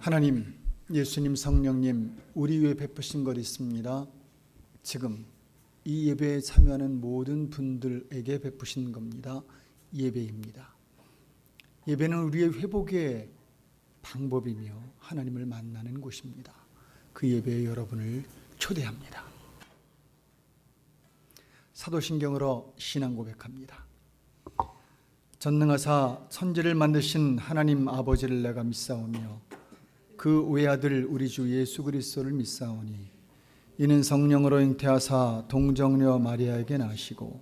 하나님, 예수님, 성령님, 우리 위해 베푸신 것 있습니다. 지금 이 예배에 참여하는 모든 분들에게 베푸신 겁니다. 예배입니다. 예배는 우리의 회복의 방법이며 하나님을 만나는 곳입니다. 그 예배에 여러분을 초대합니다. 사도신경으로 신앙 고백합니다. 전능하사 천지를 만드신 하나님 아버지를 내가 믿사오며 그 외아들 우리 주 예수 그리스도를 믿사오니 이는 성령으로 잉태하사 동정녀 마리아에게 나시고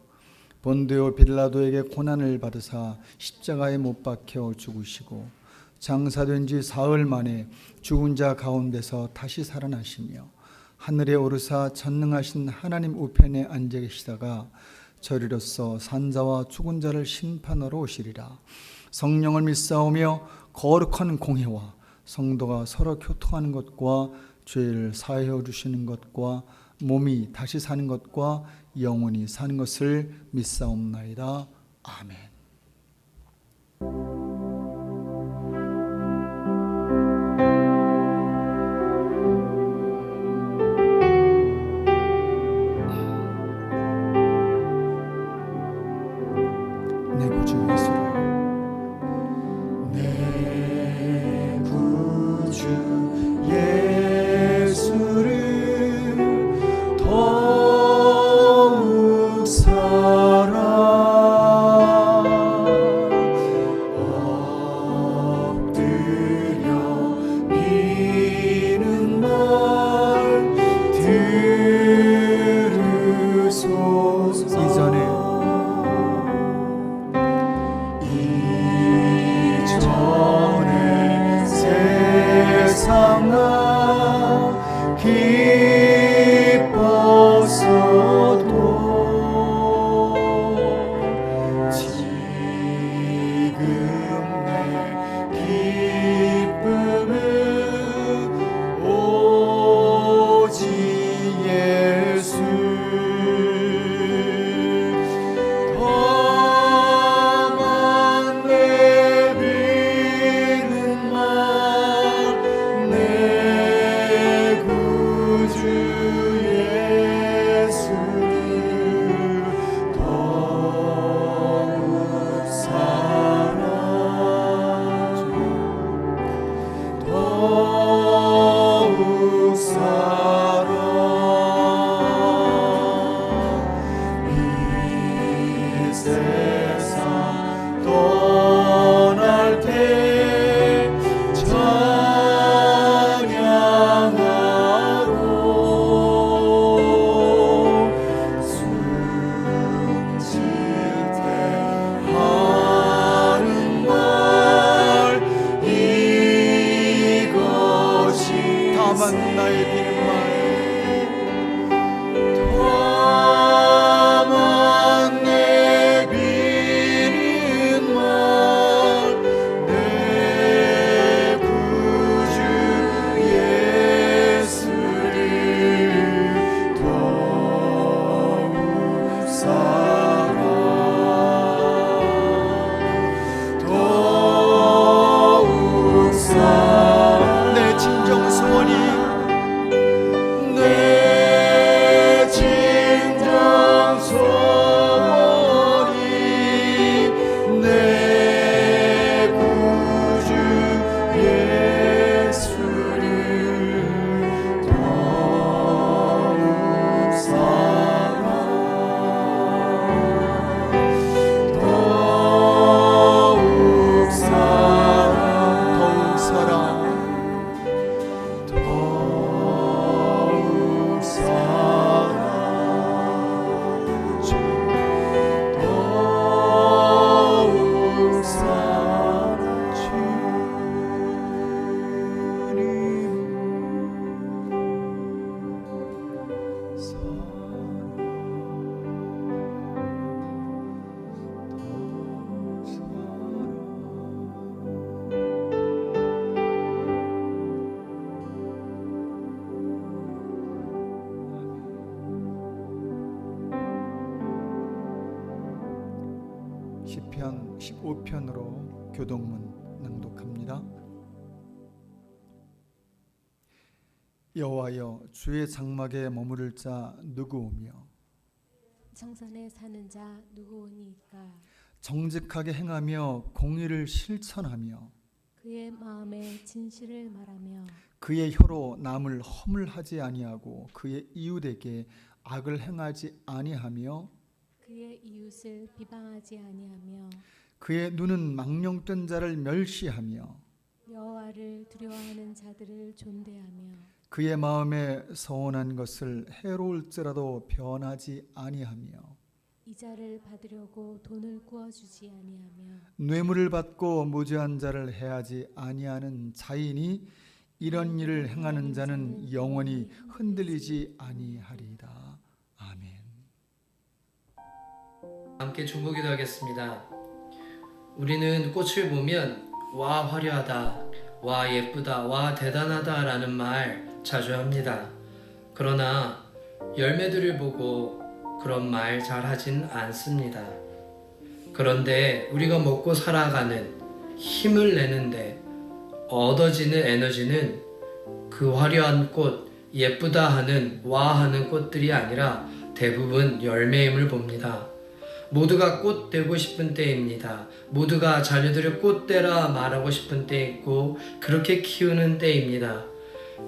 본디오 빌라도에게 고난을 받으사 십자가에 못 박혀 죽으시고 장사된 지 사흘 만에 죽은 자 가운데서 다시 살아나시며 하늘에 오르사 전능하신 하나님 우편에 앉아 계시다가 저리로서 산자와 죽은 자를 심판하러 오시리라. 성령을 믿사오며 거룩한 공회와 성도가 서로 교통하는 것과 죄를 사하여 주시는 것과 몸이 다시 사는 것과 영원히 사는 것을 믿사옵나이다. 아멘. 내 구주 예수를 더욱 사랑 시편 15편으로 교동문 낭독합니다. 여호와여 주의 장막에 머무를 자 누구오며 성산에 사는 자 누구오니까. 정직하게 행하며 공의를 실천하며 그의 마음에 진실을 말하며 그의 혀로 남을 허물하지 아니하고 그의 이웃에게 악을 행하지 아니하며 그의 이웃을 비방하지 아니하며 그의 눈은 망령된 자를 멸시하며 여호와를 두려워하는 자들을 존대하며 그의 마음에 서운한 것을 해로울지라도 변하지 아니하며 이자를 받으려고 돈을 구워주지 아니하며 뇌물을 받고 무죄한 자를 해하지 아니하는 자인이 이런 일을 행하는 자는 영원히 흔들리지 아니하리이다. 아멘. 함께 중보기도 하겠습니다. 우리는 꽃을 보면 와 화려하다, 와 예쁘다, 와 대단하다 라는 말 자주 합니다. 그러나 열매들을 보고 그런 말 잘 하진 않습니다. 그런데 우리가 먹고 살아가는 힘을 내는데 얻어지는 에너지는 그 화려한 꽃, 예쁘다 하는 와 하는 꽃들이 아니라 대부분 열매임을 봅니다. 모두가 꽃 되고 싶은 때입니다. 모두가 자녀들을 꽃되라 말하고 싶은 때 있고 그렇게 키우는 때입니다.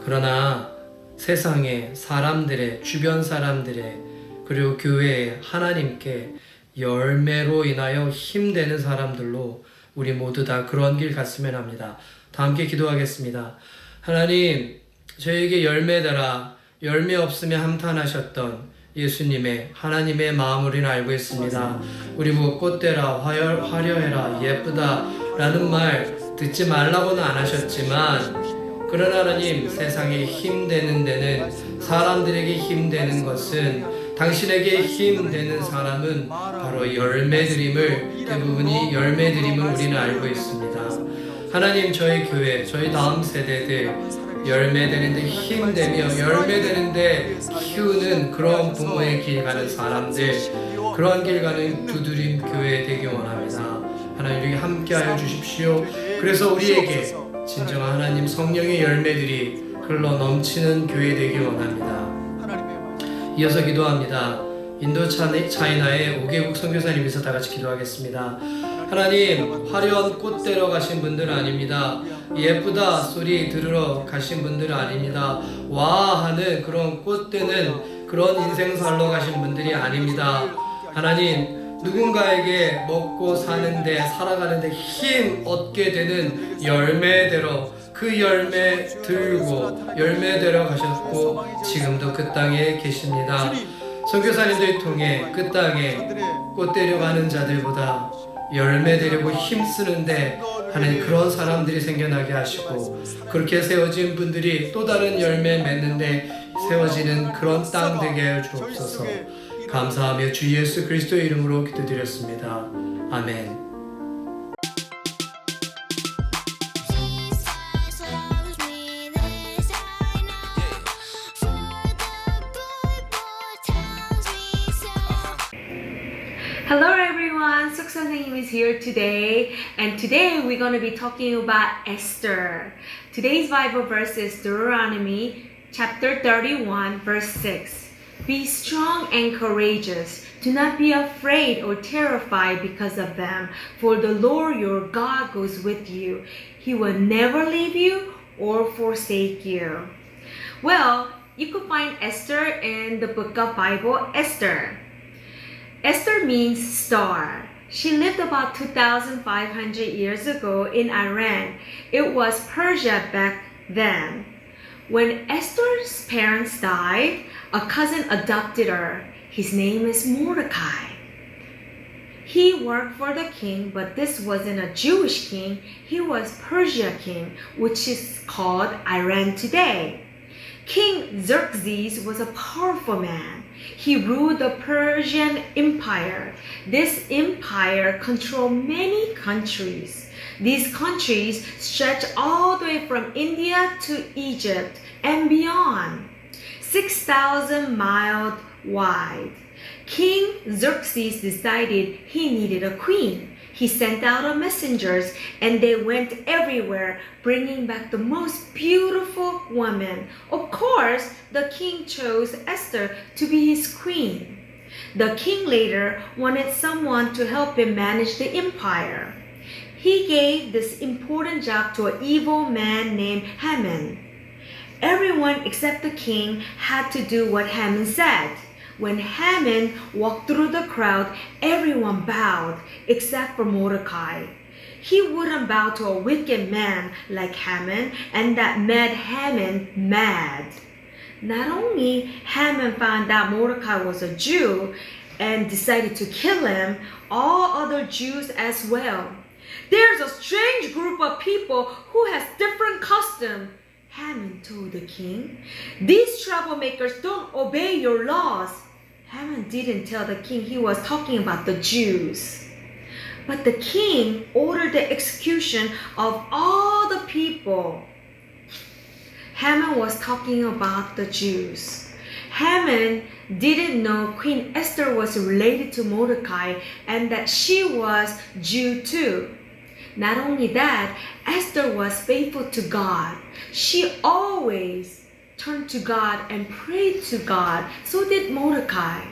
그러나 세상에 사람들의, 주변 사람들의, 그리고 교회에 하나님께 열매로 인하여 힘되는 사람들로 우리 모두 다 그런 길 갔으면 합니다. 다 함께 기도하겠습니다. 하나님, 저에게 열매되라, 열매 없으면 함탄하셨던 예수님의 하나님의 마음을 우리는 알고 있습니다. 우리 보고 꽃되라, 화려해라, 예쁘다 라는 말 듣지 말라고는 안 하셨지만, 그러나 하나님, 세상에 힘되는 데는, 사람들에게 힘되는 것은, 당신에게 힘되는 사람은 바로 열매드림을, 대부분이 열매드림을 우리는 알고 있습니다. 하나님, 저희 교회, 저희 다음 세대들 열매되는데 힘되며 열매되는데 키우는 그런 부모의 길 가는 사람들, 그런 길 가는 두드림 교회 되기 원합니다. 하나님, 우리 함께하여 주십시오. 그래서 우리에게 진정한 하나님 성령의 열매들이 흘러 넘치는 교회 되기 원합니다. 이어서 기도합니다. 인도 차이나의 5개국 선교사님께서 다 같이 기도하겠습니다. 하나님, 화려한 꽃대로 가신 분들은 아닙니다. 예쁘다 소리 들으러 가신 분들은 아닙니다. 와 하는 그런 꽃되는 그런 인생 살러 가신 분들이 아닙니다. 하나님, 누군가에게 먹고 사는데, 살아가는데 힘 얻게 되는 열매대로, 그 열매 들고 열매대로 가셨고 지금도 그 땅에 계십니다. 선교사님들 통해 그 땅에 꽃 데려가는 자들보다 열매 되려고 힘쓰는데 하나님, 그런 사람들이 생겨나게 하시고, 그렇게 세워진 분들이 또 다른 열매 맺는데 세워지는 그런 땅 되게 하여 주옵소서. 감사하며 주 예수 그리스도의 이름으로 기도드렸습니다. 아멘. Hello everyone, Suk 선생님 is here today, and today we're going to be talking about Esther. Today's Bible verse is Deuteronomy chapter 31 verse 6. Be strong and courageous. Do not be afraid or terrified because of them, for the Lord your God goes with you. He will never leave you or forsake you. Well, you could find Esther in the book of Bible, Esther. Esther means star. She lived about 2,500 years ago in Iran. It was Persia back then. When Esther's parents died, a cousin adopted her. His name is Mordecai. He worked for the king, but this wasn't a Jewish king. He was Persia king, which is called Iran today. King Xerxes was a powerful man. He ruled the Persian Empire. This empire controlled many countries. These countries stretch all the way from India to Egypt and beyond, 6,000 miles wide. King Xerxes decided he needed a queen. he sent out a messengers, and they went everywhere, bringing back the most beautiful woman. Of course, the king chose Esther to be his queen. The king later wanted someone to help him manage the empire. He gave this important job to an evil man named Haman. Everyone except the king had to do what Haman said. When Haman walked through the crowd, everyone bowed except for Mordecai. He wouldn't bow to a wicked man like Haman, and that made Haman mad. Not only Haman found out Mordecai was a Jew and decided to kill him, all other Jews as well. There's a strange group of people who has different customs, Haman told the king. These troublemakers don't obey your laws. Haman didn't tell the king he was talking about the Jews. But the king ordered the execution of all the people. Haman was talking about the Jews. Haman didn't know Queen Esther was related to Mordecai and that she was Jew too. Not only that, Esther was faithful to God. She always turned to God and prayed to God. So did Mordecai.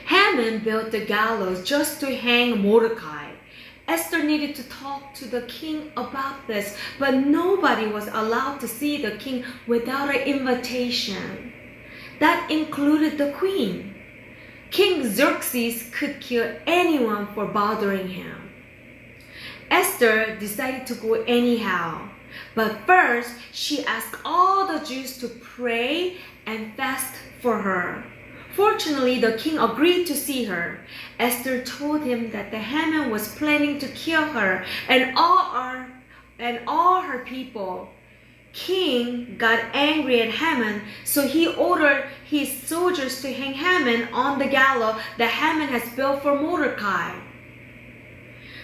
Haman built the gallows just to hang Mordecai. Esther needed to talk to the king about this, but nobody was allowed to see the king without an invitation. That included the queen. King Xerxes could kill anyone for bothering him. Esther decided to go anyhow, but first she asked all the Jews to pray and fast for her. Fortunately, the king agreed to see her. Esther told him that the Haman was planning to kill her and all her people. King got angry at Haman, so he ordered his soldiers to hang Haman on the gallows that Haman has built for Mordecai.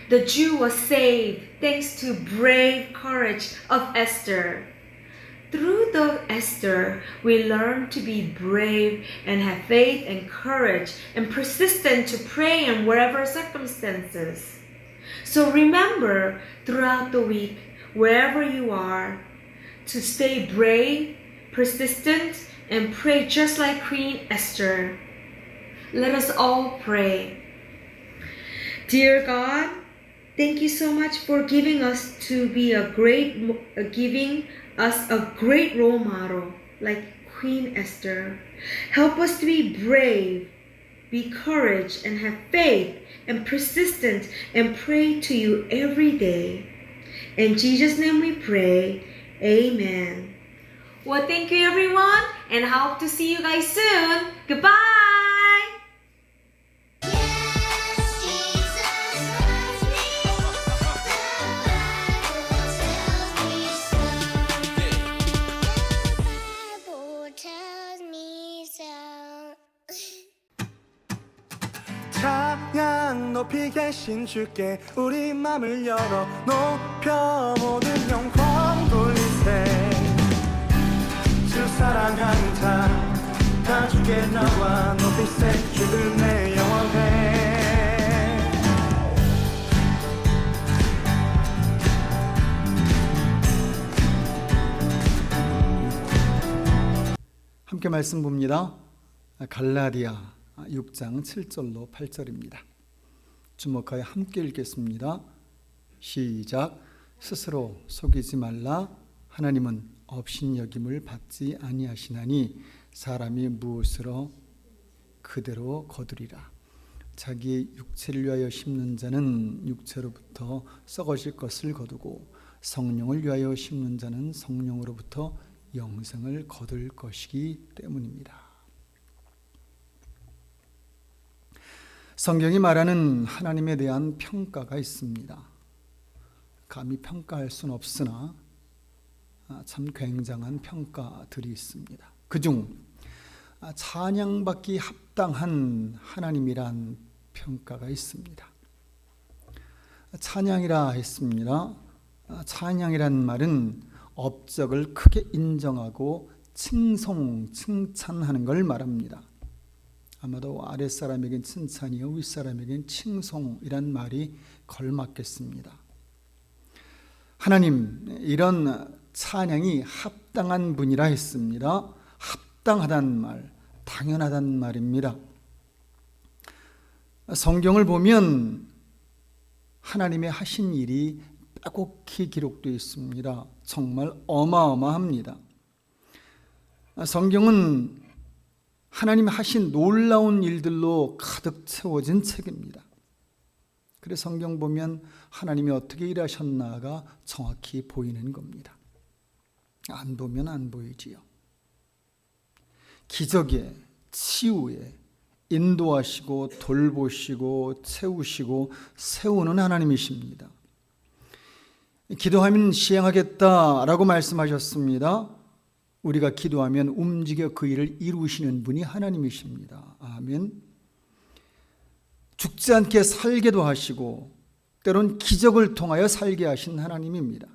The Jew was saved thanks to brave courage of Esther. Through the Esther, we learn to be brave and have faith and courage and persistent to pray in whatever circumstances. So remember throughout the week, wherever you are, to stay brave, persistent, and pray just like Queen Esther. Let us all pray. Dear God, thank you so much for giving us a great role model like Queen Esther. Help us to be brave, be courage, and have faith and persistent and pray to you every day. In Jesus' name we pray. Amen. Well, thank you everyone, and I hope to see you guys soon. Goodbye. 찬양 높이 계신 주께 우리 맘을 열어 높여 모든 영광 돌리세. 주 사랑하는 자 다 주께 나와 높이세. 주를 내 영원해. 함께 말씀 봅니다. 갈라디아 6장 7절로 8절입니다. 주목하여 함께 읽겠습니다. 시작. 스스로 속이지 말라. 하나님은 업신여김을 받지 아니하시나니 사람이 무엇으로 그대로 거두리라. 자기의 육체를 위하여 심는 자는 육체로부터 썩어질 것을 거두고 성령을 위하여 심는 자는 성령으로부터 영생을 거둘 것이기 때문입니다. 성경이 말하는 하나님에 대한 평가가 있습니다. 감히 평가할 수는 없으나 참 굉장한 평가들이 있습니다. 그중 찬양받기 합당한 하나님이란 평가가 있습니다. 찬양이라 했습니다. 찬양이란 말은 업적을 크게 인정하고 칭송하는 걸 말합니다. 아마도 아랫사람에겐 칭찬이요 윗사람에겐 칭송이란 말이 걸맞겠습니다. 하나님, 이런 찬양이 합당한 분이라 했습니다. 합당하단 말, 당연하단 말입니다. 성경을 보면 하나님의 하신 일이 빼곡히 기록되어 있습니다. 정말 어마어마합니다. 성경은 하나님이 하신 놀라운 일들로 가득 채워진 책입니다. 그래서 성경 보면 하나님이 어떻게 일하셨나가 정확히 보이는 겁니다. 안 보면 안 보이지요. 기적에, 치유에 인도하시고 돌보시고 채우시고 세우는 하나님이십니다. 기도하면 시행하겠다라고 말씀하셨습니다. 우리가 기도하면 움직여 그 일을 이루시는 분이 하나님이십니다. 아멘. 죽지 않게 살게도 하시고 때론 기적을 통하여 살게 하신 하나님입니다.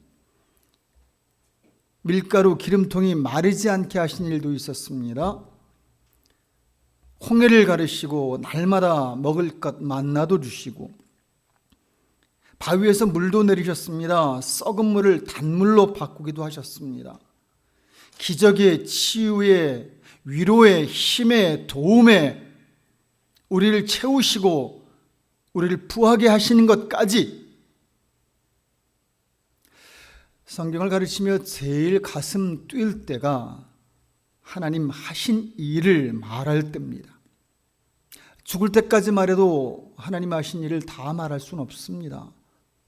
밀가루 기름통이 마르지 않게 하신 일도 있었습니다. 홍해를 가르시고 날마다 먹을 것 만나도 주시고 바위에서 물도 내리셨습니다. 썩은 물을 단물로 바꾸기도 하셨습니다. 기적의, 치유의, 위로의, 힘의, 도움의 우리를 채우시고 우리를 부하게 하시는 것까지 성경을 가르치며 제일 가슴 뛸 때가 하나님 하신 일을 말할 때입니다. 죽을 때까지 말해도 하나님 하신 일을 다 말할 수는 없습니다.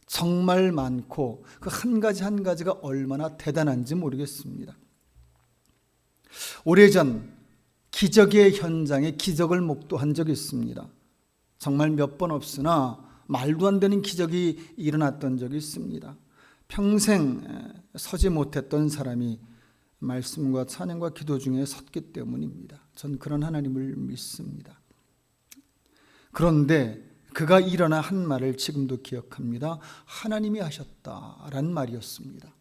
정말 많고 그 한 가지 한 가지가 얼마나 대단한지 모르겠습니다. 오래전 기적의 현장에 기적을 목도한 적이 있습니다. 정말 몇 번 없으나 말도 안 되는 기적이 일어났던 적이 있습니다. 평생 서지 못했던 사람이 말씀과 찬양과 기도 중에 섰기 때문입니다. 전 그런 하나님을 믿습니다. 그런데 그가 일어나 한 말을 지금도 기억합니다. 하나님이 하셨다라는 말이었습니다.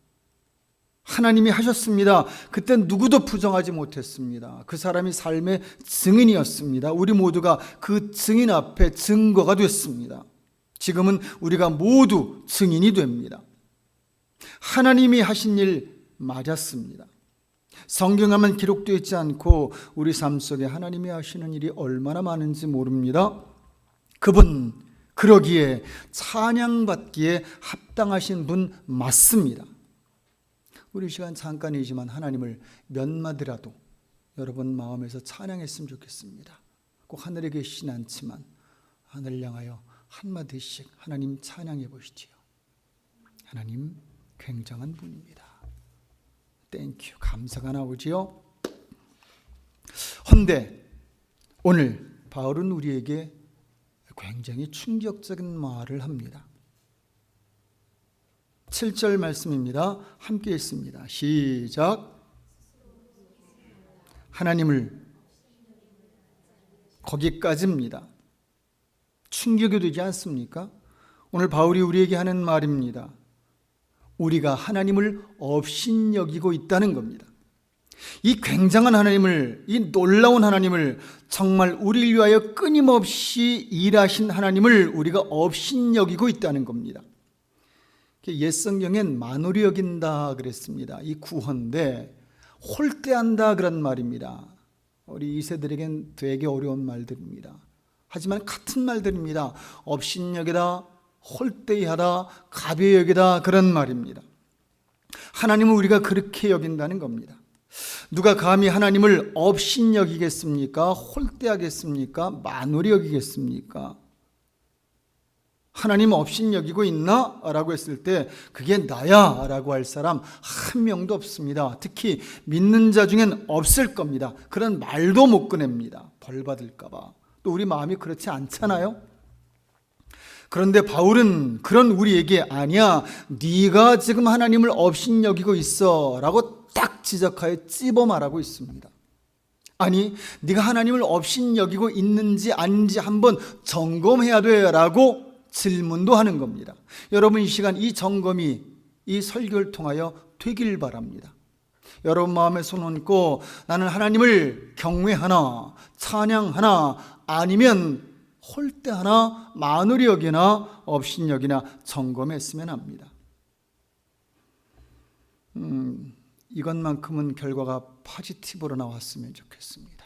하나님이 하셨습니다. 그땐 누구도 부정하지 못했습니다. 그 사람이 삶의 증인이었습니다. 우리 모두가 그 증인 앞에 증거가 됐습니다. 지금은 우리가 모두 증인이 됩니다. 하나님이 하신 일 맞았습니다. 성경에만 기록되어 있지 않고 우리 삶 속에 하나님이 하시는 일이 얼마나 많은지 모릅니다. 그분 그러기에 찬양받기에 합당하신 분 맞습니다. 우리 시간 잠깐이지만 하나님을 몇 마디라도 여러분 마음에서 찬양했으면 좋겠습니다. 꼭 하늘에 계시진 않지만 하늘을 향하여 한마디씩 하나님 찬양해 보시지요. 하나님 굉장한 분입니다. 땡큐 감사가 나오지요. 헌데 오늘 바울은 우리에게 굉장히 충격적인 말을 합니다. 7절 말씀입니다. 함께 읽습니다. 시작. 하나님을 거기까지입니다. 충격이 되지 않습니까? 오늘 바울이 우리에게 하는 말입니다. 우리가 하나님을 업신여기고 있다는 겁니다. 이 굉장한 하나님을, 이 놀라운 하나님을, 정말 우리를 위하여 끊임없이 일하신 하나님을 우리가 업신여기고 있다는 겁니다. 옛 성경엔 만홀히 여긴다 그랬습니다. 이 구헌데 홀대한다 그런 말입니다. 우리 2세들에겐 되게 어려운 말들입니다. 하지만 같은 말들입니다. 업신여기다, 홀대히 하다, 가벼이 여기다 그런 말입니다. 하나님을 우리가 그렇게 여긴다는 겁니다. 누가 감히 하나님을 업신여기겠습니까? 홀대하겠습니까? 만홀히 여기겠습니까? 하나님 업신여기고 있나? 라고 했을 때 그게 나야 라고 할 사람 한 명도 없습니다. 특히 믿는 자 중엔 없을 겁니다. 그런 말도 못 꺼냅니다. 벌 받을까 봐. 또 우리 마음이 그렇지 않잖아요. 그런데 바울은 그런 우리에게 아니야, 네가 지금 하나님을 업신여기고 있어 라고 딱 지적하여 찝어 말하고 있습니다. 아니, 네가 하나님을 업신여기고 있는지 아닌지 한번 점검해야 돼 라고 질문도 하는 겁니다. 여러분 이 시간 이 점검이 이 설교를 통하여 되길 바랍니다. 여러분 마음에 손 얹고 나는 하나님을 경외하나 찬양하나 아니면 홀대하나 만홀히 여기나 업신여기나 점검했으면 합니다. 이것만큼은 결과가 포지티브로 나왔으면 좋겠습니다.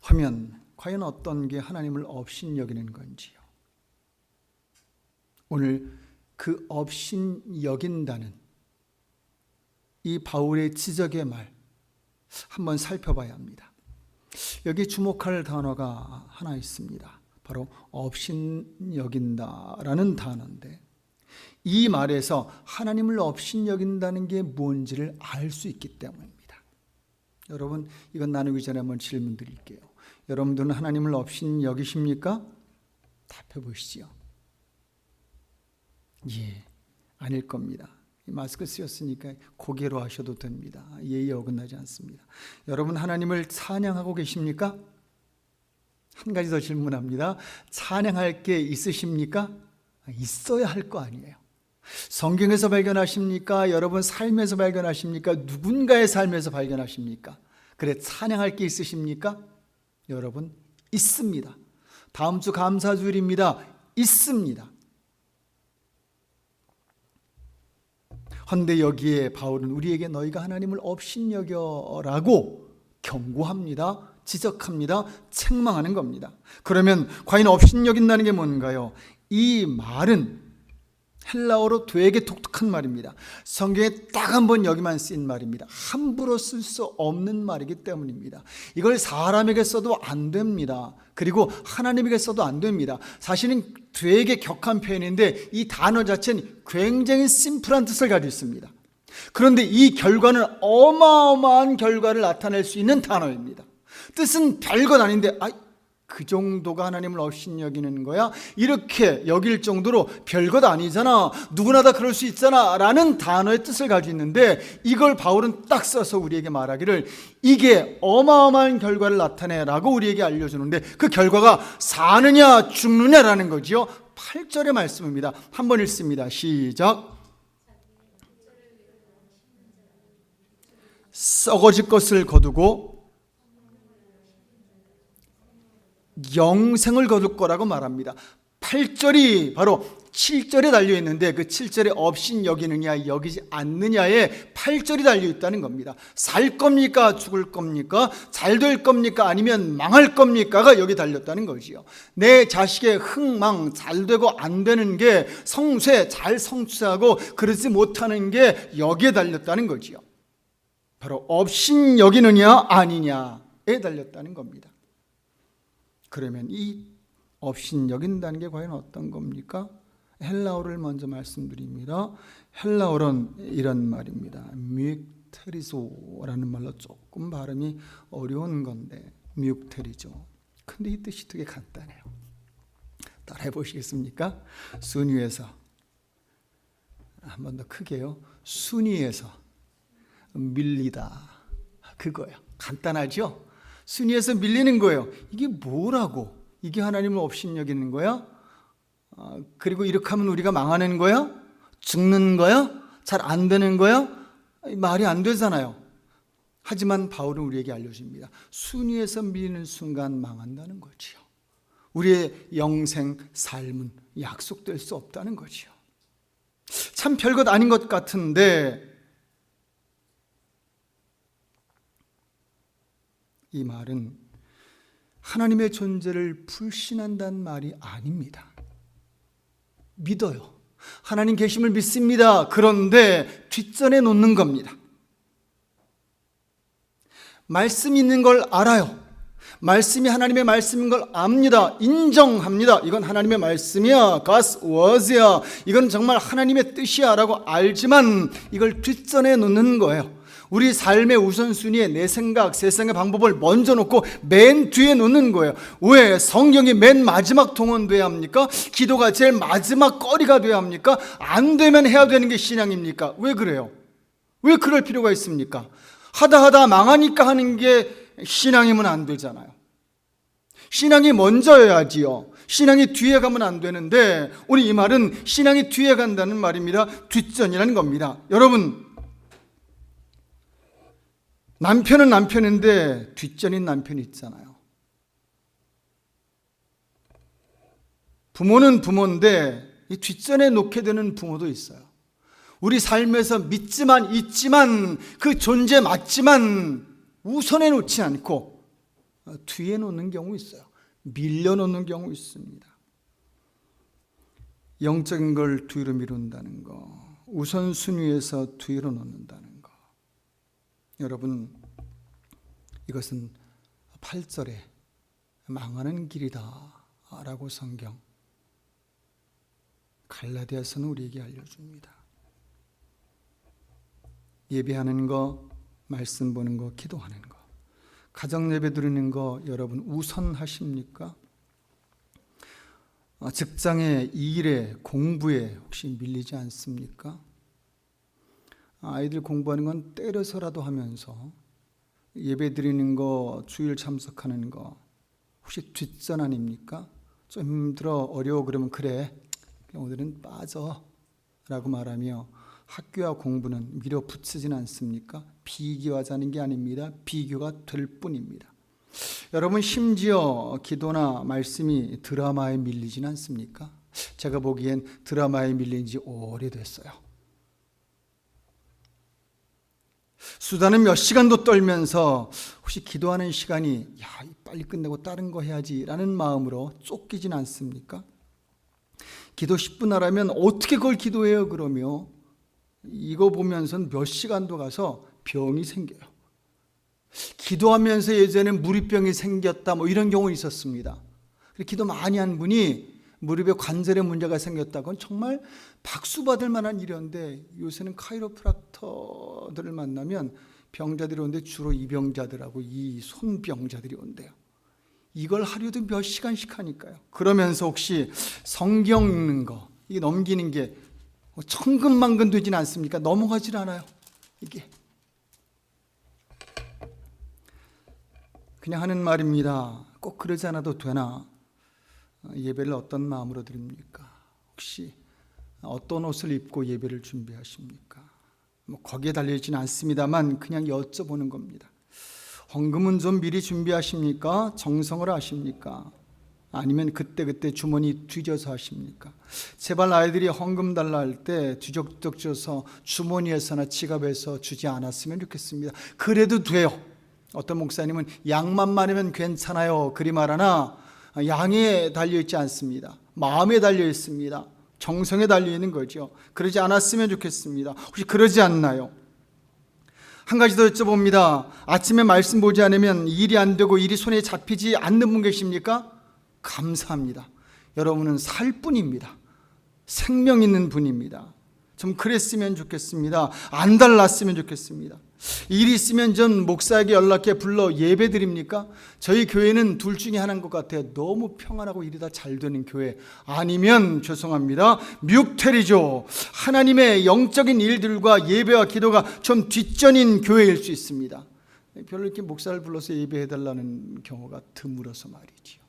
하면 과연 어떤 게 하나님을 업신여기는 건지요. 오늘 그 업신여긴다는 이 바울의 지적의 말 한번 살펴봐야 합니다. 여기 주목할 단어가 하나 있습니다. 바로 업신여긴다라는 단어인데 이 말에서 하나님을 업신여긴다는 게 뭔지를 알 수 있기 때문입니다. 여러분, 이건 나누기 전에 한번 질문 드릴게요. 여러분들은 하나님을 업신여기십니까? 답해 보시죠. 예, 아닐 겁니다. 마스크 쓰였으니까 고개로 하셔도 됩니다. 예의에 어긋나지 않습니다. 여러분, 하나님을 찬양하고 계십니까? 한 가지 더 질문합니다. 찬양할 게 있으십니까? 있어야 할 거 아니에요. 성경에서 발견하십니까? 여러분 삶에서 발견하십니까? 누군가의 삶에서 발견하십니까? 그래, 찬양할 게 있으십니까? 여러분, 있습니다. 다음 주 감사주일입니다. 있습니다. 헌데 여기에 바울은 우리에게 너희가 하나님을 업신여겨라고 경고합니다. 지적합니다. 책망하는 겁니다. 그러면 과연 업신여긴다는 게 뭔가요? 이 말은 헬라어로 되게 독특한 말입니다. 성경에 딱 한 번 여기만 쓰인 말입니다. 함부로 쓸 수 없는 말이기 때문입니다. 이걸 사람에게 써도 안 됩니다. 그리고 하나님에게 써도 안 됩니다. 사실은 되게 격한 표현인데 이 단어 자체는 굉장히 심플한 뜻을 가지고 있습니다. 그런데 이 결과는 어마어마한 결과를 나타낼 수 있는 단어입니다. 뜻은 별것 아닌데 그 정도가 하나님을 업신여기는 거야? 이렇게 여길 정도로 별것 아니잖아, 누구나 다 그럴 수 있잖아 라는 단어의 뜻을 가지고 있는데 이걸 바울은 딱 써서 우리에게 말하기를 이게 어마어마한 결과를 나타내라고 우리에게 알려주는데 그 결과가 사느냐 죽느냐라는 거죠. 8절의 말씀입니다. 한번 읽습니다. 시작. 썩어질 것을 거두고 영생을 거둘 거라고 말합니다. 8절이 바로 7절에 달려있는데 그 7절에 업신여기느냐 여기지 않느냐에 8절이 달려있다는 겁니다. 살 겁니까? 죽을 겁니까? 잘 될 겁니까? 아니면 망할 겁니까가 여기 달렸다는 거지요. 내 자식의 흥망, 잘 되고 안 되는 게 성쇠, 잘 성취하고 그러지 못하는 게 여기에 달렸다는 거지요. 바로 업신여기느냐 아니냐에 달렸다는 겁니다. 그러면 이 업신여긴다는 게 과연 어떤 겁니까? 헬라어를 먼저 말씀드립니다. 헬라어는 이런 말입니다. 뮤익테리조라는 말로 조금 발음이 어려운 건데 뮤익테리조. 근데 이 뜻이 되게 간단해요. 따라해 보시겠습니까? 순위에서, 한 번 더 크게요. 순위에서 밀리다, 그거예요. 간단하죠? 순위에서 밀리는 거예요. 이게 뭐라고? 이게 하나님을 업신여기는 거야? 그리고 이렇게 하면 우리가 망하는 거야? 죽는 거야? 잘 안 되는 거야? 말이 안 되잖아요. 하지만 바울은 우리에게 알려줍니다. 순위에서 밀리는 순간 망한다는 거지요. 우리의 영생, 삶은 약속될 수 없다는 거지요. 참 별것 아닌 것 같은데 이 말은 하나님의 존재를 불신한다는 말이 아닙니다. 믿어요. 하나님 계심을 믿습니다. 그런데 뒷전에 놓는 겁니다. 말씀 있는 걸 알아요. 말씀이 하나님의 말씀인 걸 압니다. 인정합니다. 이건 하나님의 말씀이야. God's words야. 이건 정말 하나님의 뜻이야 라고 알지만 이걸 뒷전에 놓는 거예요. 우리 삶의 우선순위에 내 생각, 세상의 방법을 먼저 놓고 맨 뒤에 놓는 거예요. 왜? 성경이 맨 마지막 통언돼야 합니까? 기도가 제일 마지막 거리가 돼야 합니까? 안 되면 해야 되는 게 신앙입니까? 왜 그래요? 왜 그럴 필요가 있습니까? 하다 망하니까 하는 게 신앙이면 안 되잖아요. 신앙이 먼저여야지요. 신앙이 뒤에 가면 안 되는데 오늘 이 말은 신앙이 뒤에 간다는 말입니다. 뒷전이라는 겁니다. 여러분, 남편은 남편인데 뒷전인 남편이 있잖아요. 부모는 부모인데 이 뒷전에 놓게 되는 부모도 있어요. 우리 삶에서 믿지만 있지만 그 존재 맞지만 우선에 놓지 않고 뒤에 놓는 경우 있어요. 밀려 놓는 경우 있습니다. 영적인 걸 뒤로 미룬다는 거, 우선순위에서 뒤로 놓는다는 거. 여러분, 이것은 8절에 망하는 길이다 라고 성경 갈라디아서는 우리에게 알려줍니다. 예배하는 거, 말씀 보는 거, 기도하는 거, 가정 예배 드리는 거 여러분 우선하십니까? 직장의 일에, 공부에 혹시 밀리지 않습니까? 아이들 공부하는 건 때려서라도 하면서 예배 드리는 거, 주일 참석하는 거 혹시 뒷전 아닙니까? 좀 힘들어, 어려워 그러면 그래, 오늘은 빠져 라고 말하며 학교와 공부는 밀어붙이진 않습니까? 비교하자는 게 아닙니다. 비교가 될 뿐입니다. 여러분, 심지어 기도나 말씀이 드라마에 밀리진 않습니까? 제가 보기엔 드라마에 밀린 지 오래됐어요. 수다는 몇 시간도 떨면서 혹시 기도하는 시간이 빨리 끝내고 다른 거 해야지 라는 마음으로 쫓기진 않습니까? 기도 10분 하라면 어떻게 그걸 기도해요 그러며 이거 보면서는 몇 시간도 가서 병이 생겨요. 기도하면서 예전에 무리병이 생겼다 이런 경우 있었습니다. 기도 많이 한 분이 무릎에 관절에 문제가 생겼다고는 정말 박수 받을 만한 일이었는데 요새는 카이로프락터들을 만나면 병자들이 오는데 주로 이병자들하고 이 손병자들이 온대요. 이걸 하루에도 몇 시간씩 하니까요. 그러면서 혹시 성경 읽는 거 이게 넘기는 게 천근만근 되진 않습니까? 넘어가질 않아요. 이게 그냥 하는 말입니다. 꼭 그러지 않아도 되나? 예배를 어떤 마음으로 드립니까? 혹시 어떤 옷을 입고 예배를 준비하십니까? 거기에 달려있지는 않습니다만 그냥 여쭤보는 겁니다. 헌금은 좀 미리 준비하십니까? 정성을 하십니까? 아니면 그때그때 주머니 뒤져서 하십니까? 제발 아이들이 헌금 달라 할 때 뒤적뒤적 져서 주머니에서나 지갑에서 주지 않았으면 좋겠습니다. 그래도 돼요. 어떤 목사님은 양만 많으면 괜찮아요 그리 말하나 양에 달려있지 않습니다. 마음에 달려있습니다. 정성에 달려있는 거죠. 그러지 않았으면 좋겠습니다. 혹시 그러지 않나요? 한 가지 더 여쭤봅니다. 아침에 말씀 보지 않으면 일이 안 되고 일이 손에 잡히지 않는 분 계십니까? 감사합니다. 여러분은 살 뿐입니다. 생명 있는 분입니다. 좀 그랬으면 좋겠습니다. 안 달랐으면 좋겠습니다. 일 있으면 전 목사에게 연락해 불러 예배 드립니까? 저희 교회는 둘 중에 하나인 것 같아요. 너무 평안하고 일이 다 잘 되는 교회, 아니면 죄송합니다, 묵테리죠. 하나님의 영적인 일들과 예배와 기도가 좀 뒷전인 교회일 수 있습니다. 별로 이렇게 목사를 불러서 예배해달라는 경우가 드물어서 말이지요.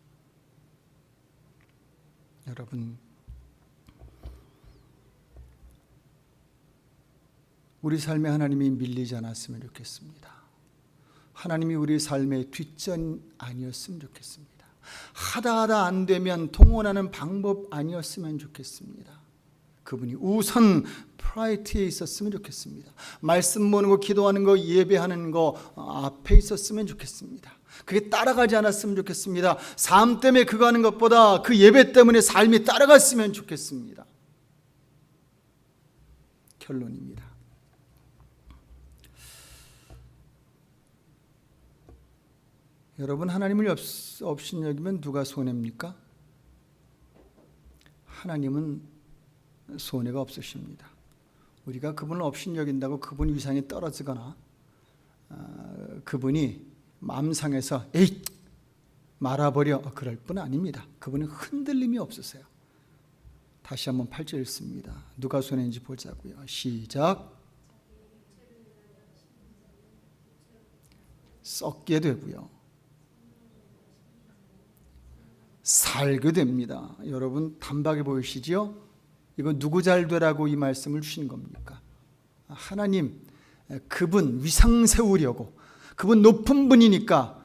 여러분, 우리 삶에 하나님이 밀리지 않았으면 좋겠습니다. 하나님이 우리 삶의 뒷전 아니었으면 좋겠습니다. 하다 안 되면 통원하는 방법 아니었으면 좋겠습니다. 그분이 우선 프라이어티에 있었으면 좋겠습니다. 말씀 보는 거, 기도하는 거, 예배하는 거 앞에 있었으면 좋겠습니다. 그게 따라가지 않았으면 좋겠습니다. 삶 때문에 그거 하는 것보다 그 예배 때문에 삶이 따라갔으면 좋겠습니다. 결론입니다. 여러분, 하나님을 업신여기면 누가 손해입니까? 하나님은 손해가 없으십니다. 우리가 그분을 업신여긴다고 그분 위상이 떨어지거나 그분이 마음 상해서 에이 말아버려 그럴 뿐 아닙니다. 그분은 흔들림이 없으세요. 다시 한번 8절 읽습니다. 누가 손해인지 보자고요. 시작. 썩게 되고요. 살게 됩니다. 여러분 단박에 보이시죠? 이거 누구 잘 되라고 이 말씀을 주신 겁니까? 하나님, 그분 위상 세우려고, 그분 높은 분이니까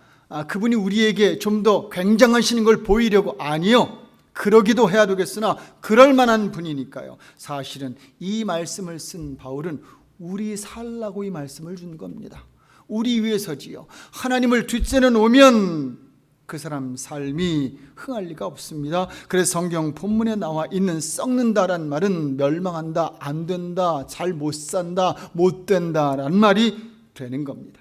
그분이 우리에게 좀 더 굉장하신 걸 보이려고. 아니요, 그러기도 해야 되겠으나 그럴 만한 분이니까요. 사실은 이 말씀을 쓴 바울은 우리 살라고 이 말씀을 준 겁니다. 우리 위해서지요. 하나님을 뒷전에 놓으면 그 사람 삶이 흥할 리가 없습니다. 그래서 성경 본문에 나와 있는 썩는다란 말은 멸망한다, 안 된다, 잘 못 산다, 못 된다란 말이 되는 겁니다.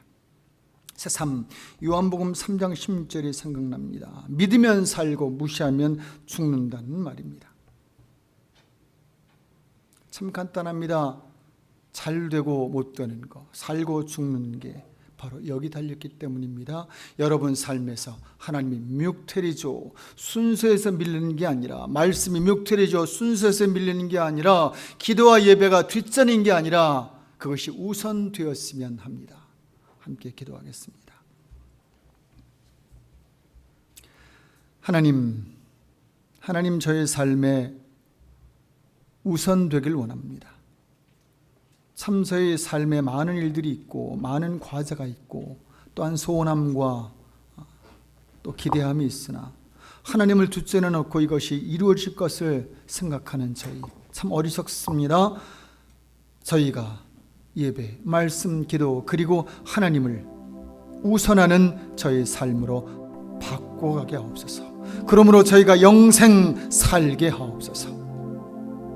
새삼 요한복음 3장 16절이 생각납니다. 믿으면 살고 무시하면 죽는다는 말입니다. 참 간단합니다. 잘 되고 못 되는 거, 살고 죽는 게 바로 여기 달렸기 때문입니다. 여러분 삶에서 하나님이 묵태리죠, 순서에서 밀리는 게 아니라, 말씀이 묵태리죠, 순서에서 밀리는 게 아니라, 기도와 예배가 뒷전인 게 아니라 그것이 우선되었으면 합니다. 함께 기도하겠습니다. 하나님 저의 삶에 우선되길 원합니다. 참 저의 삶에 많은 일들이 있고 많은 과제가 있고 또한 소원함과 또 기대함이 있으나 하나님을 뒷전에 놓고 이것이 이루어질 것을 생각하는 저희 참 어리석습니다. 저희가 예배, 말씀, 기도 그리고 하나님을 우선하는 저희 삶으로 바꿔가게 하옵소서. 그러므로 저희가 영생 살게 하옵소서.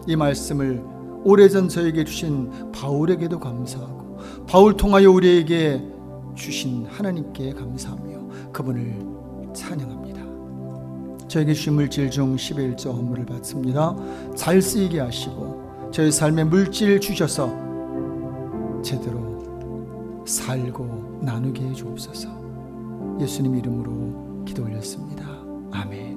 이 말씀을 오래전 저에게 주신 바울에게도 감사하고 바울 통하여 우리에게 주신 하나님께 감사하며 그분을 찬양합니다. 저에게 주신 물질 중 11조 헌물을 받습니다. 잘 쓰이게 하시고 저희 삶에 물질 주셔서 제대로 살고 나누게 해 주옵소서. 예수님 이름으로 기도 올렸습니다. 아멘.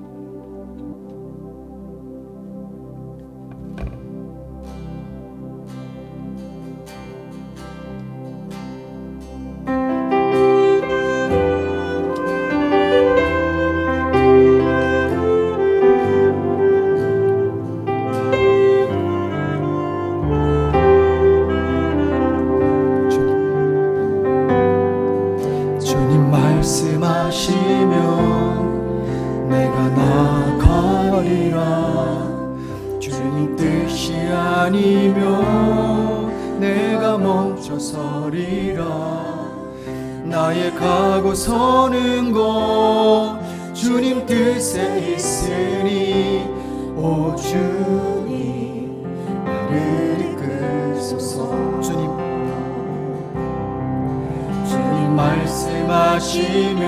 말씀하시면 내가 나가리라. 주님 뜻이 아니면 내가 멈춰서리라. 나의 가고 서는 곳 주님 뜻에 있으니 오 주님 나를 이끄소서. 주님 말씀하시면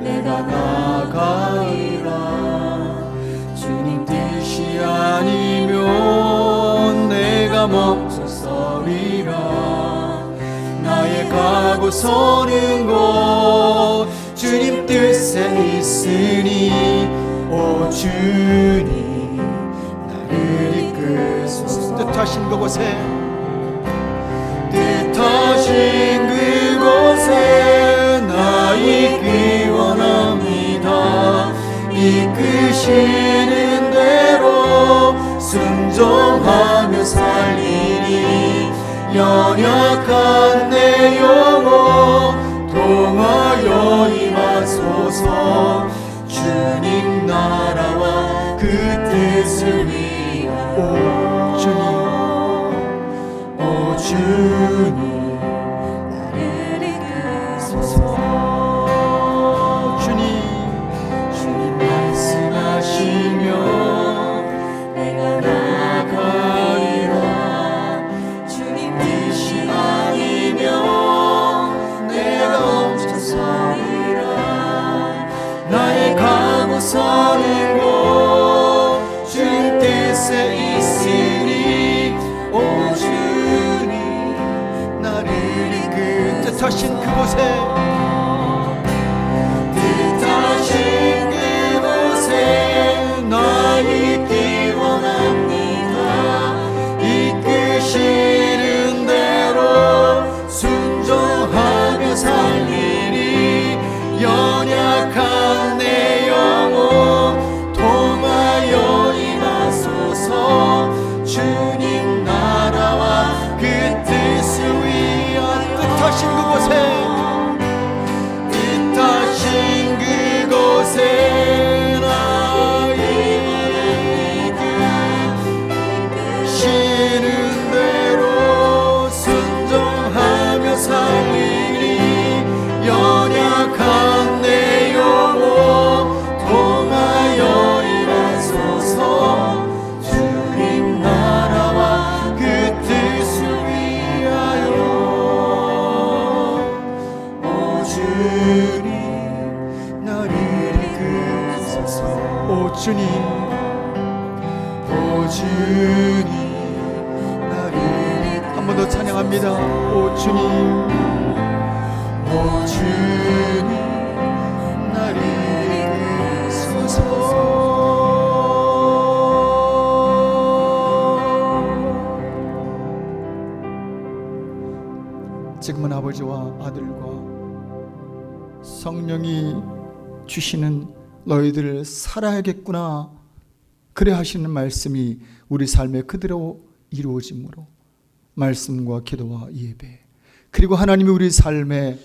내가 나가리라. 주님 뜻이 아니면 내가 멈춰서리라. 나의 가고 서는 곳 주님 뜻에 있으니 오 주님 나를 이끄소서. 뜻하신 그곳에 뜻하신 그곳에 나 있기 원합니다. 이끄시는 대로 순종하며 살리니 연약한 내 영혼 통하여 임하소서. 주님 나라와 그 뜻을 위하여 오 주님 나를 이끄소서. 주님 말씀하시면 내가 나가리라. 주님 뜻이 아니면 기도합니다. 오 주님, 오 주님 나를 이끄소서. 지금은 아버지와 아들과 성령이 주시는 너희들 살아야겠구나 그래 하시는 말씀이 우리 삶에 그대로 이루어지므로 말씀과 기도와 예배 그리고 하나님이 우리 삶에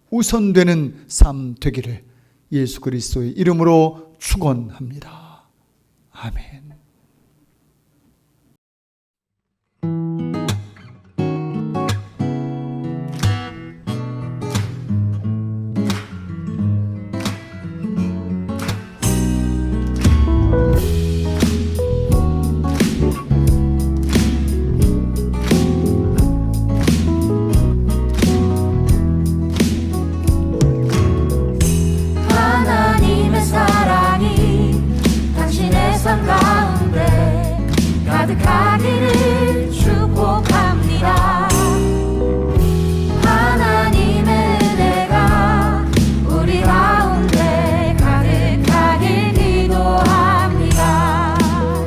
우선되는 삶 되기를 예수 그리스도의 이름으로 축원합니다. 아멘.